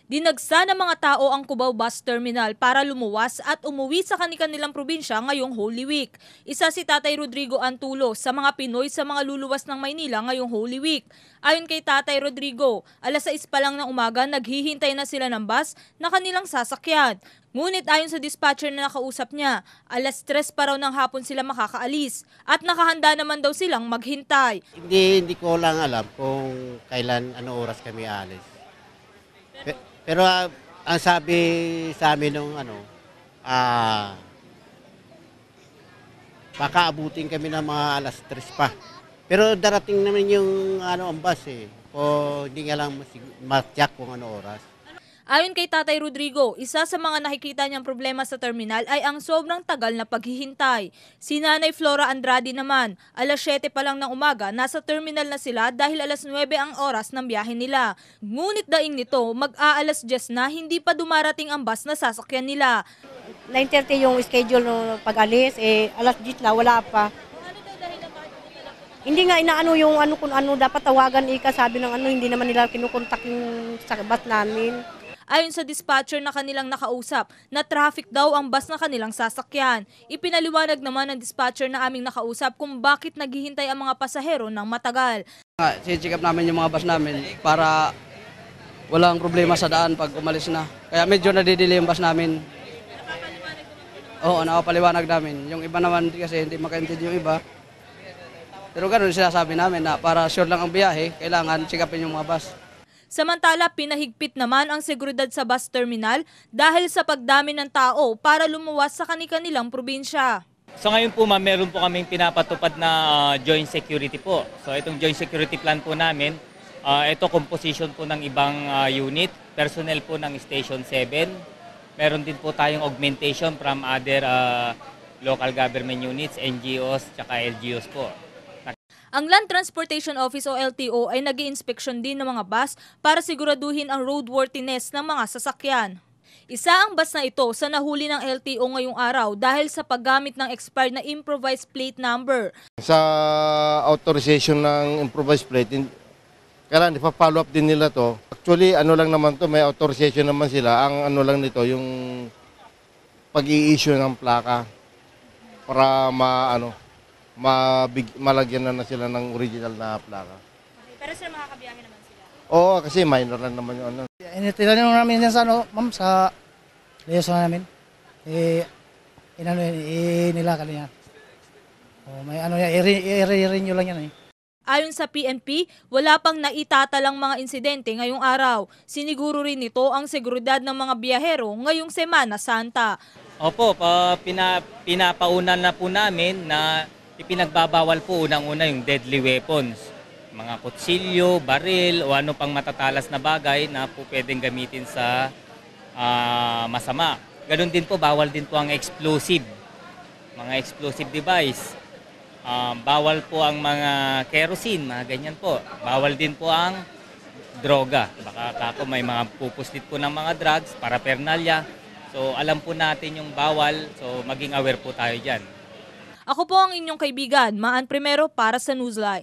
Dinagsa ng mga tao ang Cubao Bus Terminal para lumuwas at umuwi sa kanilang probinsya ngayong Holy Week. Isa si Tatay Rodrigo Antulo sa mga Pinoy sa mga luluwas ng Maynila ngayong Holy Week. Ayon kay Tatay Rodrigo, alas 6 pa lang ng umaga naghihintay na sila ng bus na kanilang sasakyan. Ngunit ayon sa dispatcher na nakausap niya, alas 3 pa raw ng hapon sila makakaalis at nakahanda naman daw silang maghintay. Hindi ko lang alam kung kailan, oras kami alis. Pero ang sabi sa amin nung baka abutin kami ng mga alas 3 pa. Pero darating naman yung ang bus O hindi nga lang matyak kung ano oras. Ayon kay Tatay Rodrigo, isa sa mga nakikita niyang problema sa terminal ay ang sobrang tagal na paghihintay. Si Nanay Flora Andrade naman, alas 7 pa lang ng umaga, nasa terminal na sila dahil alas 9 ang oras ng biyahe nila. Ngunit daing nito, mag-aalas 10 na hindi pa dumarating ang bus na sasakyan nila. 9:30 yung schedule ng pag-alis, alas 10 na, wala pa. Hindi nga inaano yung kung dapat tawagan sabi ng hindi naman nila kinukontak yung sa bus namin. Ayon sa dispatcher na kanilang nakausap, na traffic daw ang bus na kanilang sasakyan. Ipinaliwanag naman ng dispatcher na aming nakausap kung bakit naghihintay ang mga pasahero ng matagal. Check up namin yung mga bus namin para walang problema sa daan pag umalis na. Kaya medyo nadidelay yung bus namin. Oo, nakapaliwanag namin. Yung iba naman kasi hindi makaintindi yung iba. Pero ganoon sinasabi namin na para sure lang ang biyahe, kailangan check upin yung mga bus. Samantala, pinahigpit naman ang seguridad sa bus terminal dahil sa pagdami ng tao para lumuwas sa kanilang probinsya. So ngayon po ma'am, meron po kaming pinapatupad na joint security po. So itong joint security plan po namin, ito composition po ng ibang unit, personnel po ng Station 7. Meron din po tayong augmentation from other local government units, NGOs, tsaka LGUs po. Ang Land Transportation Office o LTO ay nag-i-inspeksyon din ng mga bus para siguraduhin ang roadworthiness ng mga sasakyan. Isa ang bus na ito sa nahuli ng LTO ngayong araw dahil sa paggamit ng expired na improvised plate number. Sa authorization ng improvised plate, kailangan ipa-follow up din nila to. Actually, lang naman to, may authorization naman sila. Ang lang nito, yung pag-i-issue ng plaka para malagyan na sila ng original na plaka. Okay, pero sila makakabiyahe naman sila? Oo, kasi minor lang naman yun. Tinatanong namin yan sa ma'am, sa liaison namin. Nila kanina. May i-renew lang yan . Ayon sa PNP, wala pang naitatalang mga insidente ngayong araw. Siniguro rin nito ang seguridad ng mga biyahero ngayong Semana Santa. Opo, pinapaunan na po namin na ipinagbabawal po unang-una yung deadly weapons. Mga kutsilyo, baril o ano pang matatalas na bagay na po pwedeng gamitin sa masama. Ganon din po, bawal din po ang explosive, mga explosive device. Bawal po ang mga kerosene, mga ganyan po. Bawal din po ang droga. Baka may mga pupuslit po ng mga drugs, paraphernalia. So alam po natin yung bawal, so maging aware po tayo dyan. Ako po ang inyong kaibigan, Maan Primero para sa Newsline.